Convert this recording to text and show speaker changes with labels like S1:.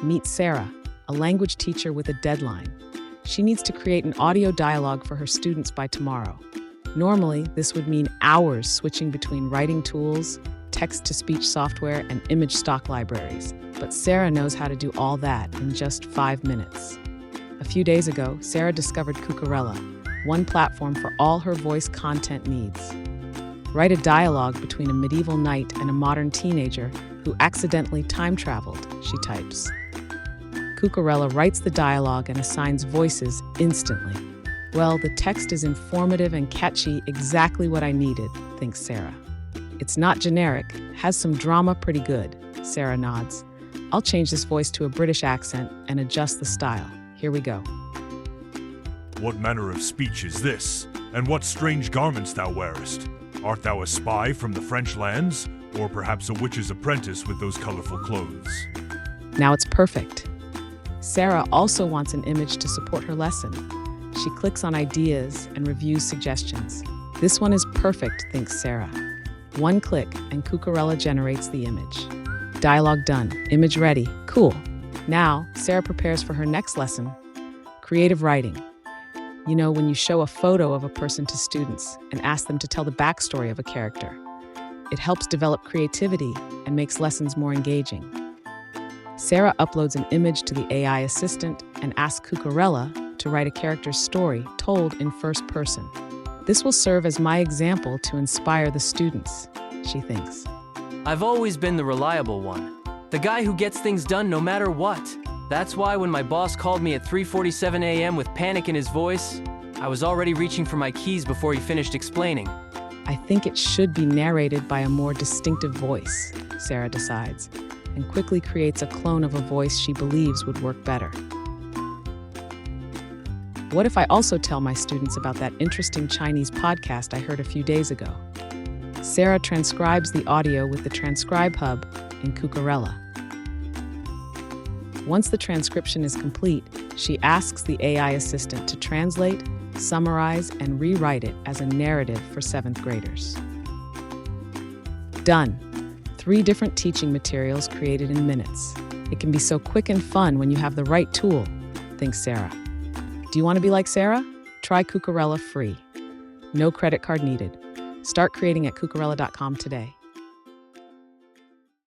S1: Meet Sarah, a language teacher with a deadline. She needs to create an audio dialogue for her students by tomorrow. Normally, this would mean hours switching between writing tools, text-to-speech software, and image stock libraries. But Sarah knows how to do all that in just 5 minutes. A few days ago, Sarah discovered Kukarella, one platform for all her voice content needs. Write a dialogue between a medieval knight and a modern teenager who accidentally time-traveled, she types. Kukarella writes the dialogue and assigns voices instantly. Well, the text is informative and catchy, exactly what I needed, thinks Sarah. It's not generic, has some drama, pretty good, Sarah nods. I'll change this voice to a British accent and adjust the style. Here we go.
S2: What manner of speech is this? And what strange garments thou wearest? Art thou a spy from the French lands? Or perhaps a witch's apprentice with those colorful clothes?
S1: Now it's perfect. Sarah also wants an image to support her lesson. She clicks on ideas and reviews suggestions. This one is perfect, thinks Sarah. One click and Kukarella generates the image. Dialogue done, image ready, cool. Now, Sarah prepares for her next lesson, creative writing. You know, when you show a photo of a person to students and ask them to tell the backstory of a character. It helps develop creativity and makes lessons more engaging. Sarah uploads an image to the AI assistant and asks Kukarella to write a character's story told in first person. This will serve as my example to inspire the students, she thinks.
S3: I've always been the reliable one. The guy who gets things done no matter what. That's why when my boss called me at 3:47 a.m. with panic in his voice, I was already reaching for my keys before he finished explaining.
S1: I think it should be narrated by a more distinctive voice, Sarah decides, and quickly creates a clone of a voice she believes would work better. What if I also tell my students about that interesting Chinese podcast I heard a few days ago? Sarah transcribes the audio with the Transcribe hub in Kukarella. Once the transcription is complete, she asks the AI assistant to translate, summarize, and rewrite it as a narrative for 7th graders. Done. 3 different teaching materials created in minutes. It can be so quick and fun when you have the right tool, thinks Sarah. Do you want to be like Sarah? Try Kukarella free. No credit card needed. Start creating at kukarella.com today.